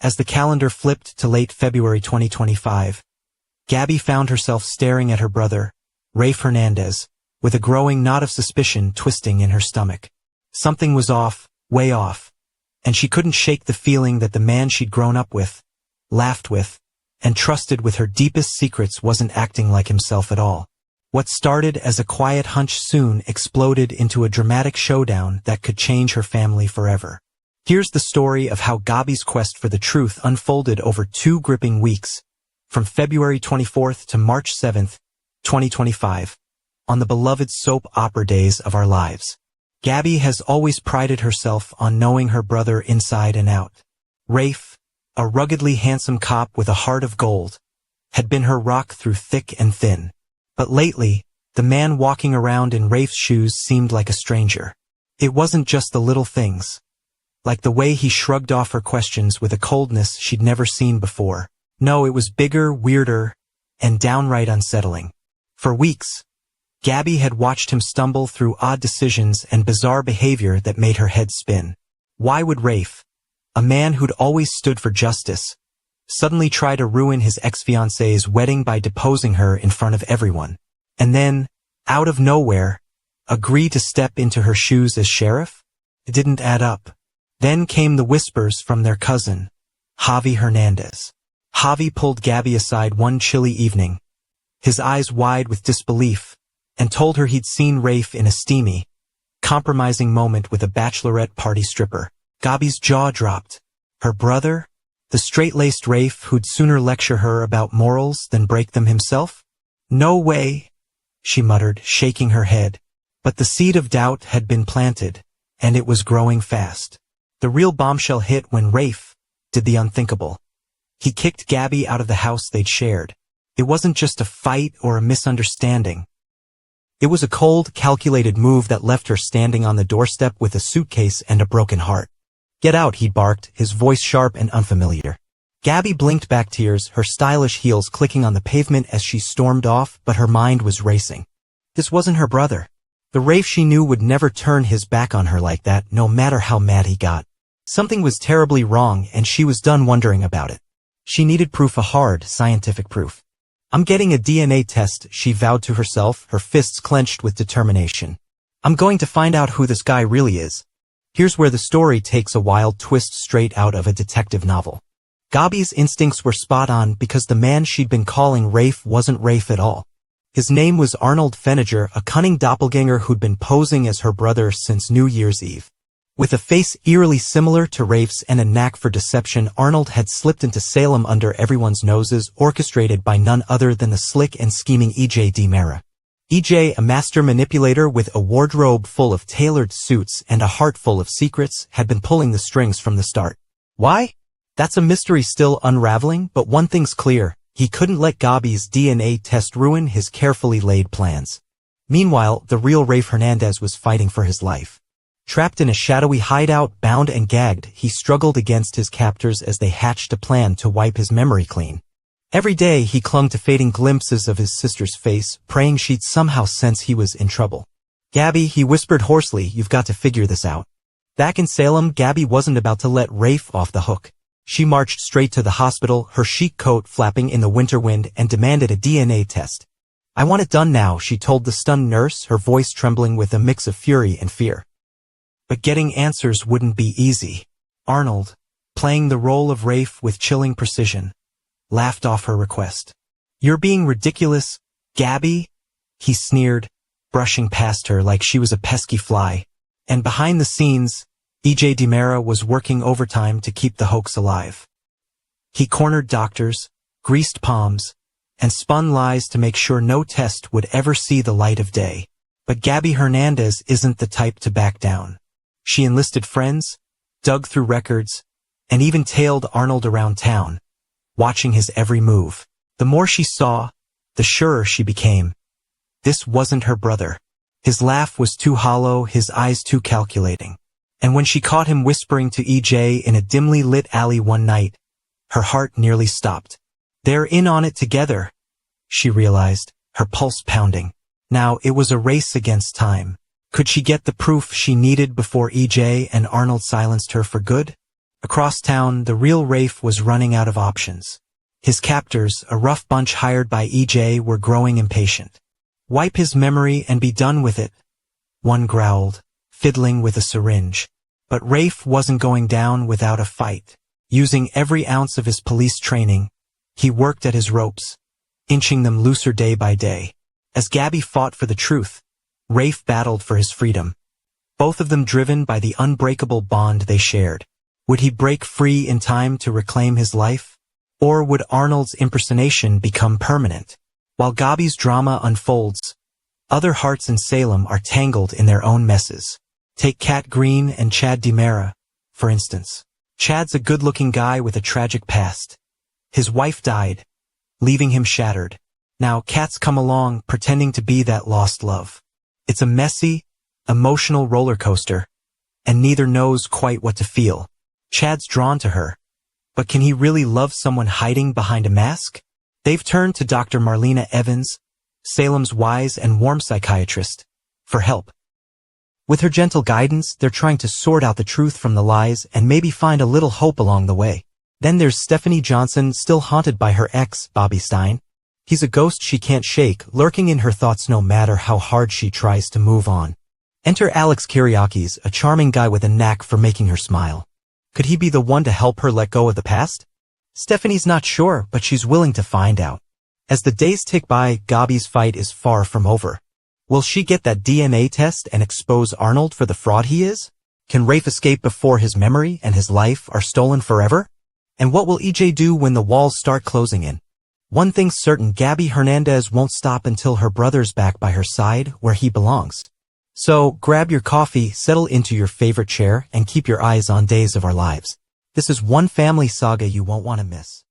As the calendar flipped to late February 2025, Gabi found herself staring at her brother, Rafe Hernandez, with a growing knot of suspicion twisting in her stomach. Something was off, way off, and she couldn't shake the feeling that the man she'd grown up with, laughed with, and trusted with her deepest secrets wasn't acting like himself at all. What started as a quiet hunch soon exploded into a dramatic showdown that could change her family forever. Here's the story of how Gabi's quest for the truth unfolded over 2 gripping weeks, from February 24th to March 7th, 2025, on the beloved soap opera days of our lives. Gabi has always prided herself on knowing her brother inside and out. Rafe, a ruggedly handsome cop with a heart of gold, had been her rock through thick and thin. But lately, the man walking around in Rafe's shoes seemed like a stranger. It wasn't just the little things, like the way he shrugged off her questions with a coldness she'd never seen before. No, it was bigger, weirder, and downright unsettling. For weeks, Gabi had watched him stumble through odd decisions and bizarre behavior that made her head spin. Why would Rafe, a man who'd always stood for justice, suddenly try to ruin his ex-fiancée's wedding by deposing her in front of everyone? And then, out of nowhere, agree to step into her shoes as sheriff? It didn't add up. Then came the whispers from their cousin, Javi Hernandez. Javi pulled Gabi aside one chilly evening, his eyes wide with disbelief, and told her he'd seen Rafe in a steamy, compromising moment with a bachelorette party stripper. Gabi's jaw dropped. Her brother? The straight-laced Rafe who'd sooner lecture her about morals than break them himself? No way, she muttered, shaking her head. But the seed of doubt had been planted, and it was growing fast. The real bombshell hit when Rafe did the unthinkable. He kicked Gabi out of the house they'd shared. It wasn't just a fight or a misunderstanding. It was a cold, calculated move that left her standing on the doorstep with a suitcase and a broken heart. "Get out," he barked, his voice sharp and unfamiliar. Gabi blinked back, tears, her stylish heels clicking on the pavement as she stormed off, but her mind was racing. This wasn't her brother. The Rafe she knew would never turn his back on her like that, no matter how mad he got. Something was terribly wrong, and she was done wondering about it. She needed proof, a hard, scientific proof. "I'm getting a DNA test," she vowed to herself, her fists clenched with determination. "I'm going to find out who this guy really is." Here's where the story takes a wild twist straight out of a detective novel. Gabi's instincts were spot on because the man she'd been calling Rafe wasn't Rafe at all. His name was Arnold Feniger, a cunning doppelganger who'd been posing as her brother since New Year's Eve. With a face eerily similar to Rafe's and a knack for deception, Arnold had slipped into Salem under everyone's noses, orchestrated by none other than the slick and scheming EJ EJ, a master manipulator with a wardrobe full of tailored suits and a heart full of secrets, had been pulling the strings from the start. Why? That's a mystery still unraveling, but one thing's clear: he couldn't let Gabi's DNA test ruin his carefully laid plans. Meanwhile, the real Rafe Hernandez was fighting for his life. Trapped in a shadowy hideout, bound and gagged, he struggled against his captors as they hatched a plan to wipe his memory clean. Every day he clung to fading glimpses of his sister's face, praying she'd somehow sense he was in trouble. "Gabi," he whispered hoarsely, "you've got to figure this out." Back in Salem, Gabi wasn't about to let Rafe off the hook. She marched straight to the hospital, her chic coat flapping in the winter wind, and demanded a DNA test. "I want it done now," she told the stunned nurse, her voice trembling with a mix of fury and fear. But getting answers wouldn't be easy. Arnold, playing the role of Rafe with chilling precision, laughed off her request. "You're being ridiculous, Gabi," he sneered, brushing past her like she was a pesky fly. And behind the scenes, EJ was working overtime to keep the hoax alive. He cornered doctors, greased palms, and spun lies to make sure no test would ever see the light of day. But Gabi Hernandez isn't the type to back down. She enlisted friends, dug through records, and even tailed Arnold around town, watching his every move. The more she saw, the surer she became. This wasn't her brother. His laugh was too hollow, his eyes too calculating. And when she caught him whispering to EJ in a dimly lit alley one night, her heart nearly stopped. They're in on it together, she realized, her pulse pounding. Now it was a race against time. Could she get the proof she needed before EJ and Arnold silenced her for good? Across town, the real Rafe was running out of options. His captors, a rough bunch hired by EJ, were growing impatient. "Wipe his memory and be done with it," one growled, fiddling with a syringe. But Rafe wasn't going down without a fight. Using every ounce of his police training, he worked at his ropes, inching them looser day by day. As Gabi fought for the truth, Rafe battled for his freedom, both of them driven by the unbreakable bond they shared. Would he break free in time to reclaim his life? Or would Arnold's impersonation become permanent? While Gabi's drama unfolds, other hearts in Salem are tangled in their own messes. Take Kat Green and Chad DiMera, for instance. Chad's a good-looking guy with a tragic past. His wife died, leaving him shattered. Now Kat's come along pretending to be that lost love. It's a messy, emotional roller coaster, and neither knows quite what to feel. Chad's drawn to her, but can he really love someone hiding behind a mask? They've turned to Dr. Marlena Evans, Salem's wise and warm psychiatrist, for help. With her gentle guidance, they're trying to sort out the truth from the lies and maybe find a little hope along the way. Then there's Stephanie Johnson, still haunted by her ex, Bobby Stein. He's a ghost she can't shake, lurking in her thoughts no matter how hard she tries to move on. Enter Alex Kyriakis, a charming guy with a knack for making her smile. Could he be the one to help her let go of the past? Stephanie's not sure, but she's willing to find out. As the days tick by, Gabi's fight is far from over. Will she get that DNA test and expose Arnold for the fraud he is? Can Rafe escape before his memory and his life are stolen forever? And what will EJ do when the walls start closing in? One thing's certain, Gabi Hernandez won't stop until her brother's back by her side where he belongs. So, grab your coffee, settle into your favorite chair, and keep your eyes on Days of Our Lives. This is one family saga you won't want to miss.